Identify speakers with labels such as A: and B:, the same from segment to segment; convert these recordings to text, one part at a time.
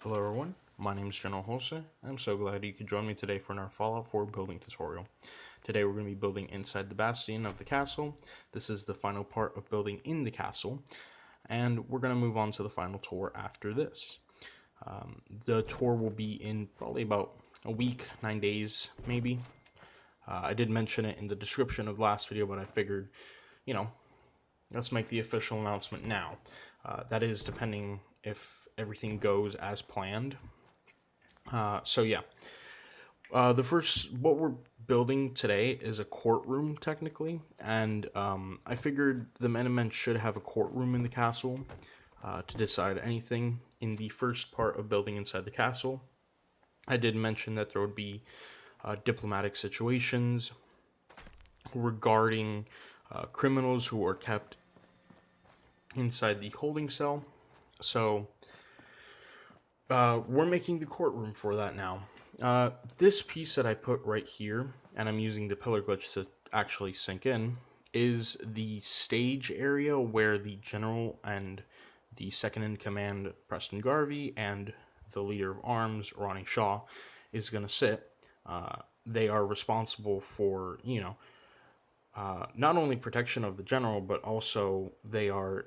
A: Hello everyone, my name is General Jose. I'm so glad you could join me today for our Fallout 4 building tutorial. Today we're going to be building inside the bastion of the castle. This is the final part of building in the castle, and we're going to move on to the final tour after this. The tour will be in probably about a week, 9 days maybe. I did mention it in the description of the last video, but I figured, let's make the official announcement now. That is depending if everything goes as planned. The first, what we're building today is a courtroom, technically, and I figured the Minutemen should have a courtroom in the castle to decide anything in the first part of building inside the castle. I did mention that there would be diplomatic situations regarding criminals who are kept inside the holding cell. So we're making the courtroom for that now. This piece that I put right here, and I'm using the pillar glitch to actually sink in, is the stage area where the general and the second in command, Preston Garvey, and the leader of arms, Ronnie Shaw, is going to sit. They are responsible for, not only protection of the general, but also they are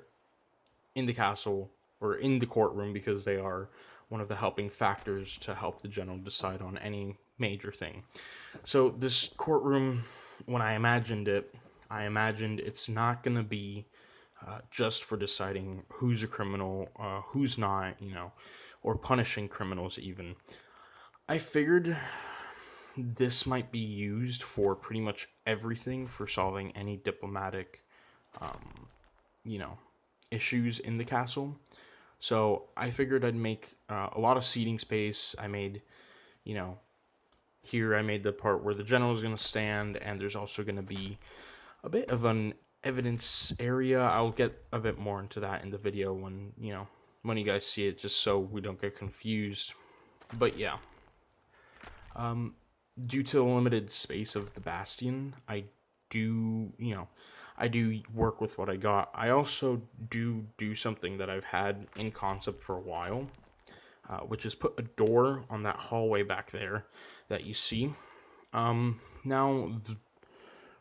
A: in the castle or in the courtroom because they are one of the helping factors to help the general decide on any major thing. So this courtroom, when I imagined it's not going to be just for deciding who's a criminal, who's not, or punishing criminals even. I figured this might be used for pretty much everything, for solving any diplomatic, issues in the castle. So I figured I'd make a lot of seating space. I made, here I made the part where the general is going to stand, and there's also going to be a bit of an evidence area. I'll get a bit more into that in the video when you guys see it, just so we don't get confused. But yeah, due to the limited space of the bastion, I do work with what I got. I also do something that I've had in concept for a while, which is put a door on that hallway back there that you see. Now, the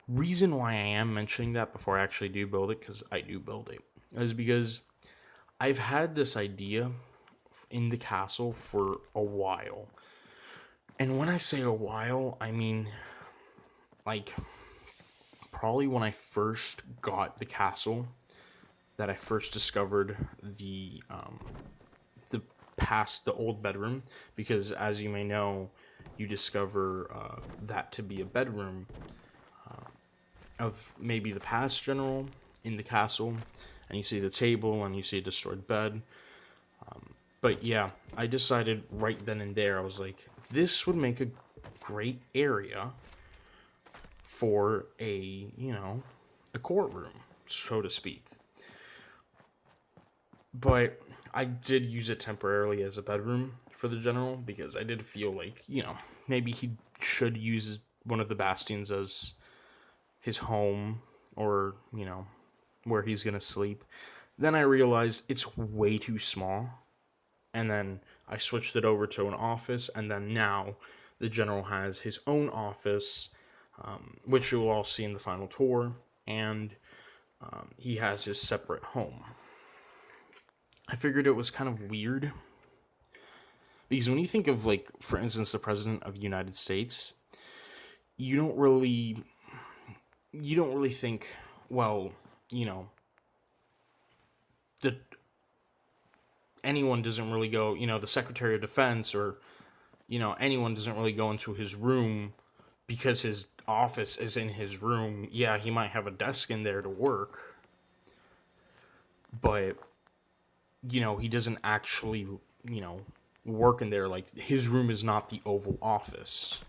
A: reason why I am mentioning that before I actually do build it, because I do build it, is because I've had this idea in the castle for a while. And when I say a while, I mean, probably when I first got the castle, that I first discovered the old bedroom, because as you may know, you discover that to be a bedroom of maybe the past general in the castle, and you see the table and you see a destroyed bed. But yeah, I decided right then and there, I was like, this would make a great area for a courtroom, so to speak. But I did use it temporarily as a bedroom for the general, because I did feel like, maybe he should use one of the bastions as his home, or, where he's going to sleep. Then I realized it's way too small, and then I switched it over to an office, and then now the general has his own office, which you will all see in the final tour, and he has his separate home. I figured it was kind of weird, because when you think of, for instance, the President of the United States, you don't really think, well, anyone doesn't really go, the Secretary of Defense, or, anyone doesn't really go into his room because his office is in his room. Yeah, he might have a desk in there to work, but, he doesn't actually, work in there. Like, his room is not the Oval Office,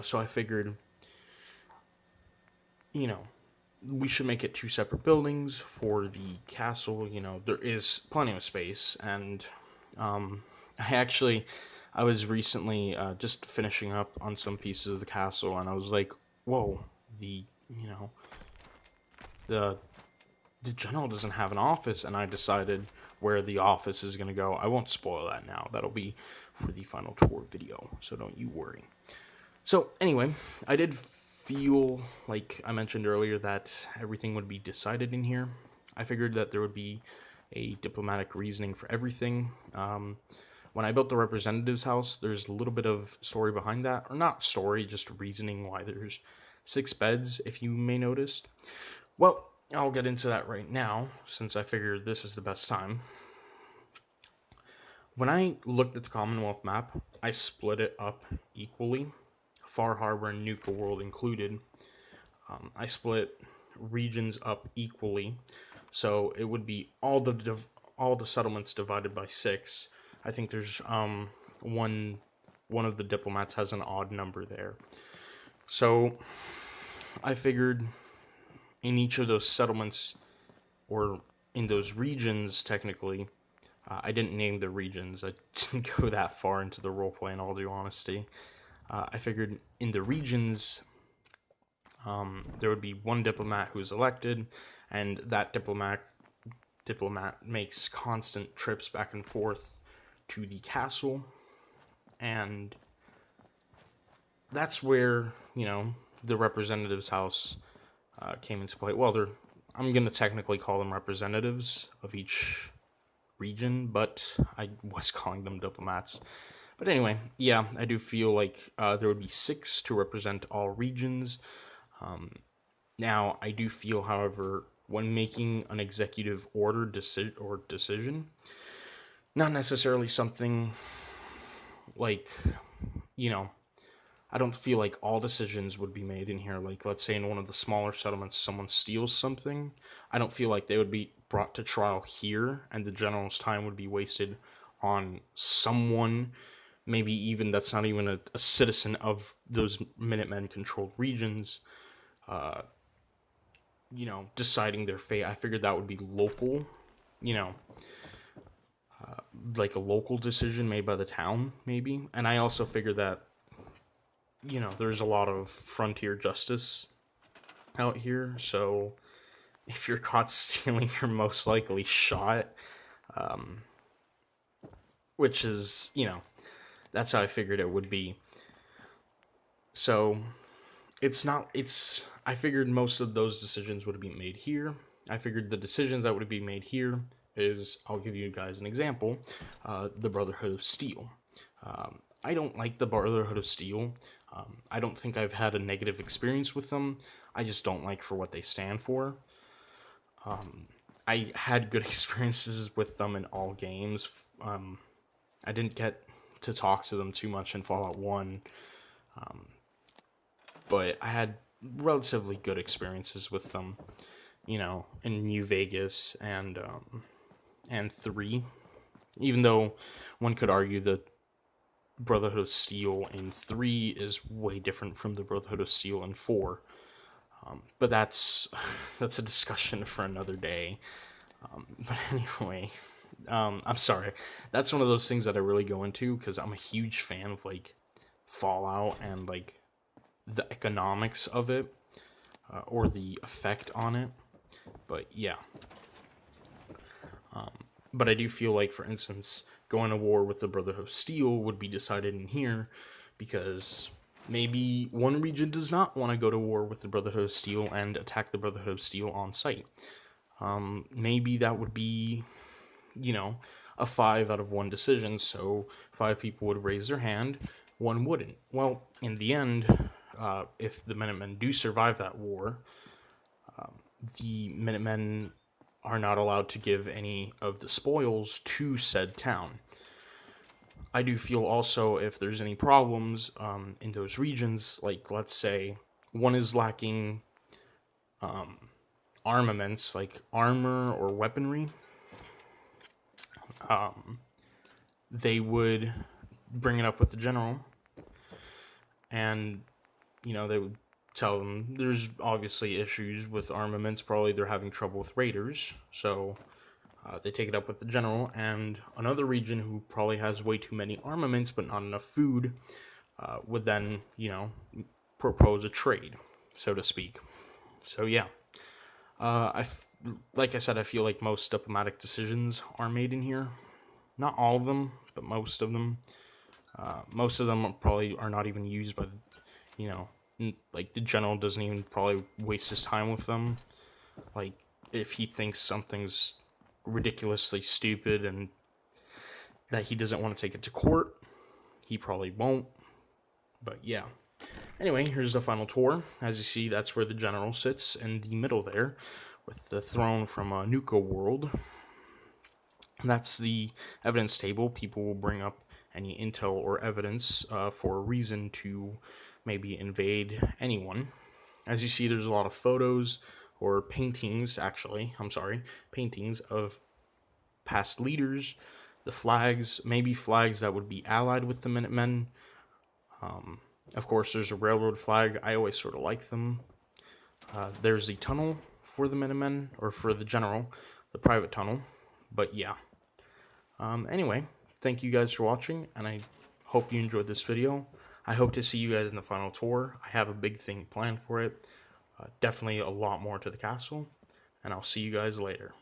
A: so I figured, we should make it two separate buildings for the castle. There is plenty of space, and I was recently just finishing up on some pieces of the castle, and I was like, whoa, the general doesn't have an office. And I decided, where the office is going to go. I won't spoil that now. That'll be for the final tour video, so don't you worry. So anyway, I did feel, like I mentioned earlier, that everything would be decided in here. I figured that there would be a diplomatic reasoning for everything. When I built the representative's house, there's a little bit of story behind that. Or not story, just reasoning why there's 6 beds, if you may notice. Well, I'll get into that right now, since I figured this is the best time. When I looked at the Commonwealth map, I split it up equally, Far Harbor and Nuka World included. I split regions up equally, so it would be all the settlements divided by 6. I think there's one of the diplomats has an odd number there. So I figured in each of those settlements, or in those regions technically, I didn't name the regions. I didn't go that far into the roleplay, in all due honesty. I figured in the regions, there would be one diplomat who's elected, and that diplomat makes constant trips back and forth to the castle, and that's where, the representative's house came into play. Well, I'm going to technically call them representatives of each region, but I was calling them diplomats. But anyway, yeah, I do feel like there would be 6 to represent all regions. Now, I do feel, however, when making an executive order decision, not necessarily something like, I don't feel like all decisions would be made in here. Like, let's say in one of the smaller settlements, someone steals something. I don't feel like they would be brought to trial here, and the general's time would be wasted on someone, maybe even that's not even a citizen of those Minutemen-controlled regions, deciding their fate. I figured that would be local, like a local decision made by the town, maybe. And I also figured that, there's a lot of frontier justice out here, so if you're caught stealing, you're most likely shot, which is, that's how I figured it would be. So, I figured most of those decisions would be made here. I figured the decisions that would be made here is, I'll give you guys an example, the Brotherhood of Steel. I don't like the Brotherhood of Steel. I don't think I've had a negative experience with them. I just don't like for what they stand for. I had good experiences with them in all games. I didn't get to talk to them too much in Fallout 1, but I had relatively good experiences with them, in New Vegas and 3. Even though one could argue that Brotherhood of Steel in 3 is way different from the Brotherhood of Steel in 4. But that's a discussion for another day. But anyway, I'm sorry. That's one of those things that I really go into because I'm a huge fan of like Fallout and like the economics of it, or the effect on it. But yeah. But I do feel like, for instance, going to war with the Brotherhood of Steel would be decided in here because maybe one region does not want to go to war with the Brotherhood of Steel and attack the Brotherhood of Steel on site. Maybe that would be, a 5 out of 1 decision, so 5 people would raise their hand, 1 wouldn't. Well, in the end, if the Minutemen do survive that war, the Minutemen are not allowed to give any of the spoils to said town. I do feel also if there's any problems in those regions, like let's say one is lacking armaments, like armor or weaponry, they would bring it up with the general, and they would tell them there's obviously issues with armaments. Probably they're having trouble with raiders, so they take it up with the general, and another region who probably has way too many armaments but not enough food would then, propose a trade, so to speak. So yeah, Like I said, I feel like most diplomatic decisions are made in here. Not all of them, but most of them. Most of them probably are not even used by, like the general doesn't even probably waste his time with them. Like if he thinks something's ridiculously stupid and that he doesn't want to take it to court, he probably won't. But yeah. Anyway, here's the final tour. As you see, that's where the general sits in the middle there, with the throne from Nuka World. That's the evidence table. People will bring up any intel or evidence for a reason to maybe invade anyone. As you see, there's a lot of photos or paintings, paintings of past leaders, the flags, maybe flags that would be allied with the Minutemen. Of course, there's a railroad flag. I always sort of like them. There's the tunnel for the Minutemen, or for the general, the private tunnel. But yeah. Anyway, thank you guys for watching, and I hope you enjoyed this video. I hope to see you guys in the final tour. I have a big thing planned for it. Definitely a lot more to the castle, and I'll see you guys later.